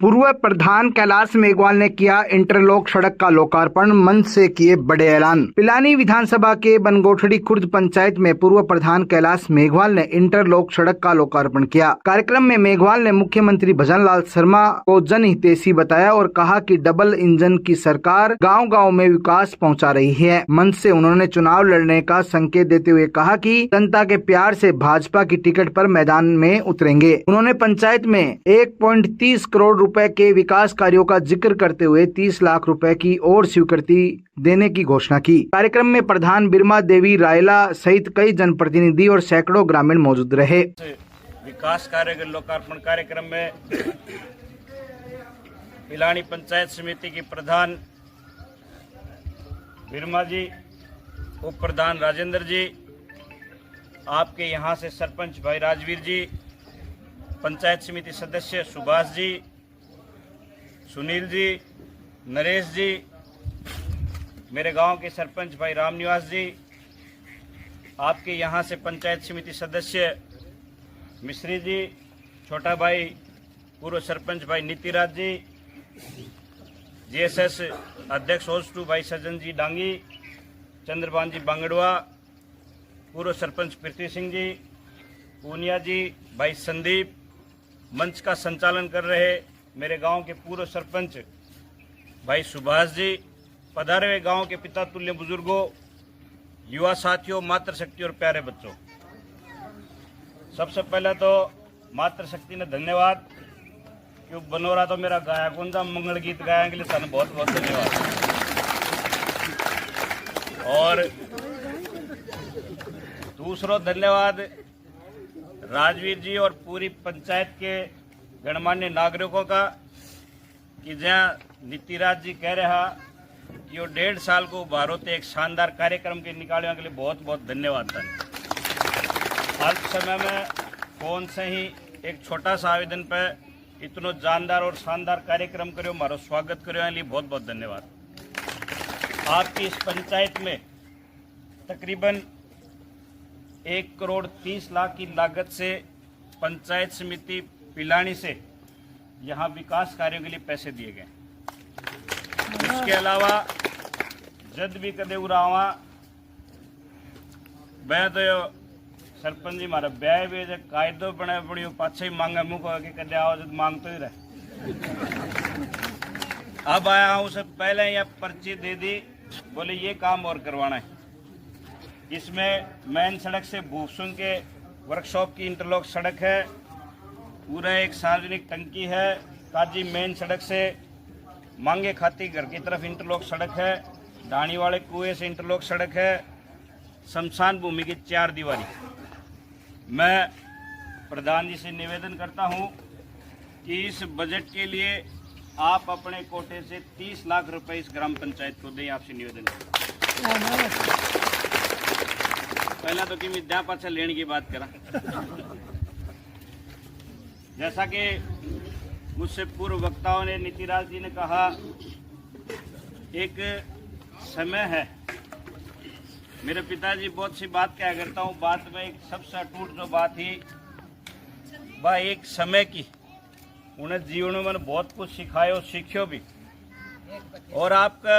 पूर्व प्रधान कैलाश मेघवाल ने किया इंटरलॉक सड़क का लोकार्पण, मंच से किए बड़े ऐलान। पिलानी विधानसभा के बनगोठड़ी खुर्द पंचायत में पूर्व प्रधान कैलाश मेघवाल ने इंटरलॉक सड़क का लोकार्पण किया। कार्यक्रम में मेघवाल ने मुख्यमंत्री भजनलाल शर्मा को जनहितैषी बताया और कहा कि डबल इंजन की सरकार गांव-गांव में विकास पहुंचा रही है। मंच से उन्होंने चुनाव लड़ने का संकेत देते हुए कहा कि जनता के प्यार से भाजपा की टिकट पर मैदान में उतरेंगे। उन्होंने पंचायत में 1.30 करोड़ रुपए के विकास कार्यों का जिक्र करते हुए 30 लाख रुपए की और स्वीकृति देने की घोषणा की। कार्यक्रम में प्रधान बिरमा देवी रायला सहित कई जनप्रतिनिधि और सैकड़ों ग्रामीण मौजूद रहे। विकास कार्य के लोकार्पण कार्यक्रम में पिलानी पंचायत समिति की प्रधान बिरमा जी, उप प्रधान राजेंद्र जी, आपके यहाँ से सरपंच भाई राजवीर जी, पंचायत समिति सदस्य सुभाष जी, सुनील जी, नरेश जी, मेरे गांव के सरपंच भाई रामनिवास जी, आपके यहाँ से पंचायत समिति सदस्य मिश्री जी, छोटा भाई पूर्व सरपंच भाई नीतिराज जी, जीएसएस अध्यक्ष होस्टू भाई सज्जन जी डांगी, चंद्रभान जी बांगड़वा, पूर्व सरपंच पृथ्वी सिंह जी, पूनिया जी, भाई संदीप, मंच का संचालन कर रहे मेरे गांव के पूर्व सरपंच भाई सुभाष जी, पधारे हुए गांव के पिता तुल्य बुजुर्गों, युवा साथियों, मातृशक्ति और प्यारे बच्चों, सबसे पहले तो मातृशक्ति ने धन्यवाद, क्यों बनोरा तो मेरा गाया कौन सा मंगल गीत गाया के लिए थाने बहुत बहुत धन्यवाद। और दूसरा धन्यवाद राजवीर जी और पूरी पंचायत के गणमान्य नागरिकों का कि जहाँ नीतिराज जी कह रहा कि वो 1.5 साल को भारत एक शानदार कार्यक्रम के निकालने के लिए बहुत बहुत धन्यवाद था। अल्प समय में कौन से ही एक छोटा सा आवेदन पे इतना जानदार और शानदार कार्यक्रम करो, मारो स्वागत करो, लिए बहुत बहुत धन्यवाद। आपकी इस पंचायत में तकरीबन 1 करोड़ 30 लाख की लागत से पंचायत समिति पिलानी से यहाँ विकास कार्यों के लिए पैसे दिए गए। इसके अलावा जद भी कदे उरावा मैं तो सरपंच जी मारा ब्याह भी कायदो बने पड़ी पाछे ही मांगा मुँह के कदे आओ जब मांग तो ही रहे। अब आया हूँ, उससे पहले यह पर्ची दे दी, बोले ये काम और करवाना है। इसमें मेन सड़क से भूसुन के वर्कशॉप की इंटरलॉक सड़क है, पूरा एक सार्वजनिक टंकी है, काजी मेन सड़क से मांगे खाती घर की तरफ इंटरलॉक सड़क है, ढाणी वाले कुएं से इंटरलॉक सड़क है, शमशान भूमि की 4 दीवारी। मैं प्रधान जी से निवेदन करता हूं कि इस बजट के लिए आप अपने कोटे से 30 लाख रुपए इस ग्राम पंचायत को दें, आपसे निवेदन पहला तो कि विद्या पाछा लेने की बात करा। जैसा कि मुझसे पूर्व वक्ताओं ने, नीतिराज जी ने कहा, एक समय है, मेरे पिताजी बहुत सी बात क्या करता हूँ, बात में एक सबसे अटूट जो बात ही वह एक समय की, उन्हें जीवन में बहुत कुछ सिखायो, सीखियो भी। और आपका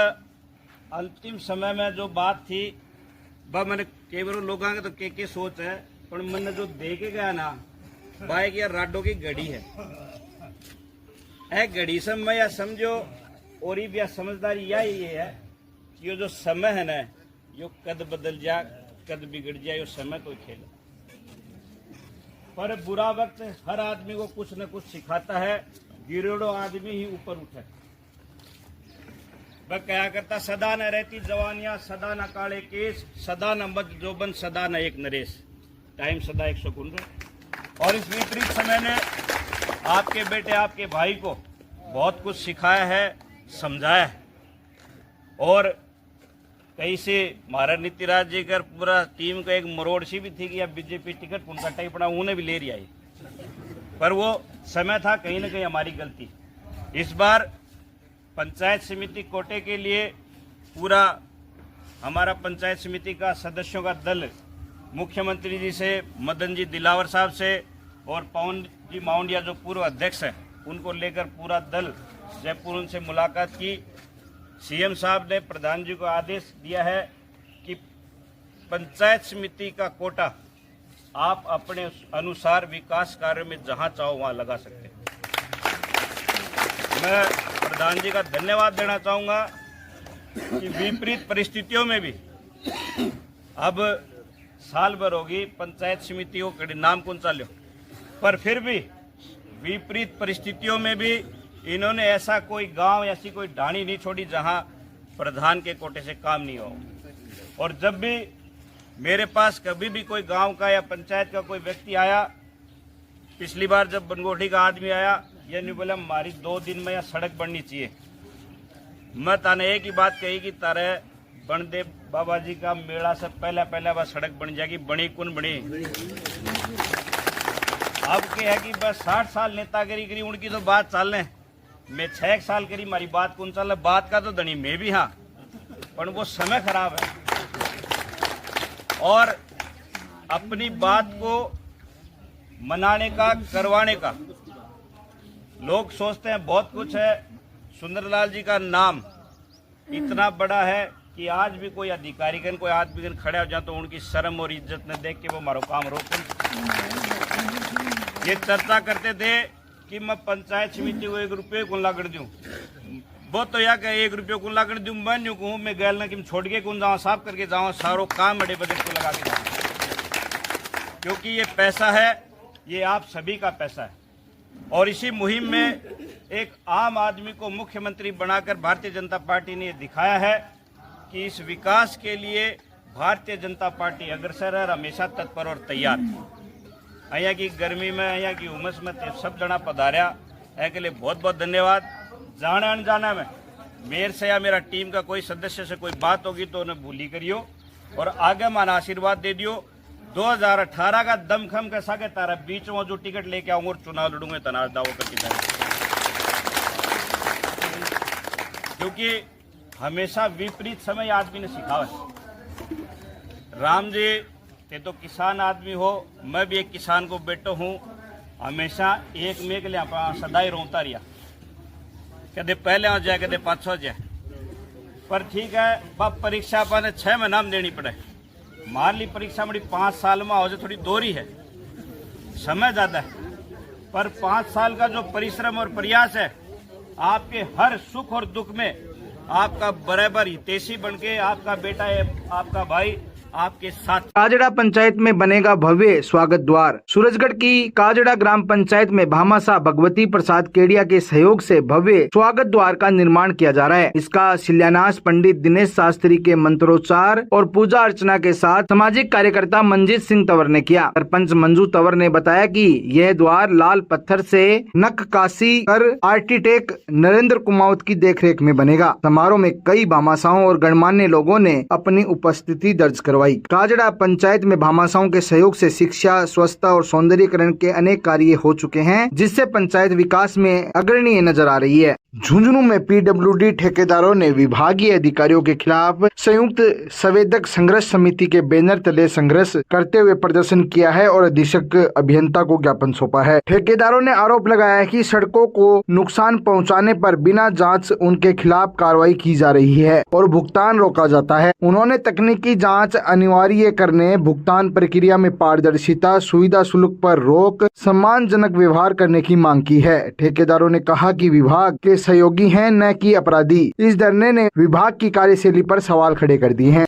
अंतिम समय में जो बात थी वह मैंने कई बार लोगों के तो के सोच है, पर मैंने जो देखे गया ना बाइक या राडो की घड़ी है, घड़ी समय या समझो, और ये समझदारी यही है कि ये जो समय है ना, यो कद बदल जा कद बिगड़ जाए, यो समय कोई खेल। पर बुरा वक्त हर आदमी को कुछ न कुछ सिखाता है, गिरोड़ो आदमी ही ऊपर उठे। वह क्या करता, सदा न रहती जवानियां, सदा न काले केस, सदा न मत जोबन, सदा न एक नरेश। टाइम सदा 100 और इस विपरीत समय ने आपके बेटे, आपके भाई को बहुत कुछ सिखाया है, समझाया है। और कहीं से महाराज नीतिराज जी कर पूरा टीम का एक मरोड़ सी भी थी कि अब बीजेपी टिकट उनका टाइप पड़ा, उन्हें भी ले रही आई, पर वो समय था कहीं ना कहीं हमारी गलती। इस बार पंचायत समिति कोटे के लिए पूरा हमारा पंचायत समिति का सदस्यों का दल मुख्यमंत्री जी से, मदन जी दिलावर साहब से और पवन जी माउंडिया जो पूर्व अध्यक्ष हैं, उनको लेकर पूरा दल जयपुर उनसे मुलाकात की। सीएम साहब ने प्रधान जी को आदेश दिया है कि पंचायत समिति का कोटा आप अपने अनुसार विकास कार्य में जहां चाहो वहां लगा सकते हैं। मैं प्रधान जी का धन्यवाद देना चाहूँगा कि विपरीत परिस्थितियों में भी अब साल भर होगी पंचायत समिति को नाम कौन सा लो, पर फिर भी विपरीत परिस्थितियों में भी इन्होंने ऐसा कोई गांव, ऐसी कोई ढाणी नहीं छोड़ी जहां प्रधान के कोटे से काम नहीं हो। और जब भी मेरे पास कभी भी कोई गांव का या पंचायत का कोई व्यक्ति आया, पिछली बार जब बनगोठी का आदमी आया, ये नहीं बोला हमारी 2 दिन में या सड़क बननी चाहिए। मैं ताने एक ही बात कही कि तारे बनदेव बाबा जी का मेला से पहले वह सड़क बन जाएगी। बनी कौन बनी? अब क्या है कि बस 60 साल नेतागिरी करी, उनकी तो बात चाल ले। मैं 6 साल करी, हमारी बात कौन चाल? बात का तो धनी मैं भी, हाँ, पर वो समय खराब है। और अपनी बात को मनाने का, करवाने का लोग सोचते हैं बहुत कुछ है। सुंदरलाल जी का नाम इतना बड़ा है कि आज भी कोई अधिकारी कन, कोई आदमी कन खड़े हो जाए तो उनकी शर्म और इज्जत न देख के वो मारो काम रोकन। ये चर्चा करते थे कि मैं पंचायत समिति को 1 रुपये को लागड़ दूं, वो तो या कहे 1 रुपये को लागड़ दूं, मैं यूं कहूँ मैं गैल न कि छोड़ के कौन जाऊँ, साफ करके जाऊँ, सारो काम बड़े बजट को लगा के जाऊँ, क्योंकि ये पैसा है, ये आप सभी का पैसा है। और इसी मुहिम में एक आम आदमी को मुख्यमंत्री बनाकर भारतीय जनता पार्टी ने दिखाया है कि इस विकास के लिए भारतीय जनता पार्टी अग्रसर है, हमेशा तत्पर और तैयार। अहिया की गर्मी में, अहिया की उमस में सब जना पधार्या के लिए बहुत बहुत धन्यवाद। जाने अनजाने में मेरे से या मेरा टीम का कोई सदस्य से कोई बात होगी तो उन्हें भूली करियो और आगे माना आशीर्वाद दे दियो। 2018 का दमखम कैसा के तारा बीच में जो टिकट लेके आऊंगा और चुनाव लड़ूंगे तना दावो करके जाए, क्योंकि हमेशा विपरीत समय आदमी ने सिखावा है। राम जी ते तो किसान आदमी हो, मैं भी एक किसान को बेटो हूँ, हमेशा एक में के लिए सदाई रोता रिया, कदे पहले आ जाए कदे पाछो जाए। पर ठीक है, बाप परीक्षा अपन 6 महीना में देनी पड़े। मान ली परीक्षा बड़ी 5 साल में हो जाए, थोड़ी दोरी है, समय ज्यादा है, पर 5 साल का जो परिश्रम और प्रयास है, आपके हर सुख और दुख में आपका बराबर हितैषी बनके आपका बेटा है, आपका भाई आपके साथ। काजड़ा पंचायत में बनेगा भव्य स्वागत द्वार। सूरजगढ़ की काजड़ा ग्राम पंचायत में भामाशाह भगवती प्रसाद केडिया के सहयोग से भव्य स्वागत द्वार का निर्माण किया जा रहा है। इसका शिलान्यास पंडित दिनेश शास्त्री के मंत्रोच्चार और पूजा अर्चना के साथ सामाजिक कार्यकर्ता मंजीत सिंह तंवर ने किया। सरपंच मंजू तंवर ने बताया कि यह द्वार लाल पत्थर से नक्काशी कर आर्किटेक्ट नरेंद्र कुमावत की देखरेख में बनेगा। समारोह में कई भामाशाहों और गणमान्य लोगों ने अपनी उपस्थिति दर्ज करवाई। काजड़ा पंचायत में भामाशाहों के सहयोग से शिक्षा, स्वच्छता और सौंदर्यीकरण के अनेक कार्य हो चुके हैं, जिससे पंचायत विकास में अग्रणी नजर आ रही है। झुंझुनू में पीडब्ल्यूडी ठेकेदारों ने विभागीय अधिकारियों के खिलाफ संयुक्त संवेदक संघर्ष समिति के बैनर तले संघर्ष करते हुए प्रदर्शन किया है और अधीक्षक अभियंता को ज्ञापन सौंपा है। ठेकेदारों ने आरोप लगाया है कि सड़कों को नुकसान पहुंचाने पर बिना जांच उनके खिलाफ कार्रवाई की जा रही है और भुगतान रोका जाता है। उन्होंने तकनीकी जांच अनिवार्य करने, भुगतान प्रक्रिया में पारदर्शिता, सुविधा शुल्क पर रोक, सम्मानजनक व्यवहार करने की मांग की है। ठेकेदारों ने कहा कि विभाग के सहयोगी हैं, न कि अपराधी। इस धरने ने विभाग की कार्यशैली पर सवाल खड़े कर दिए हैं।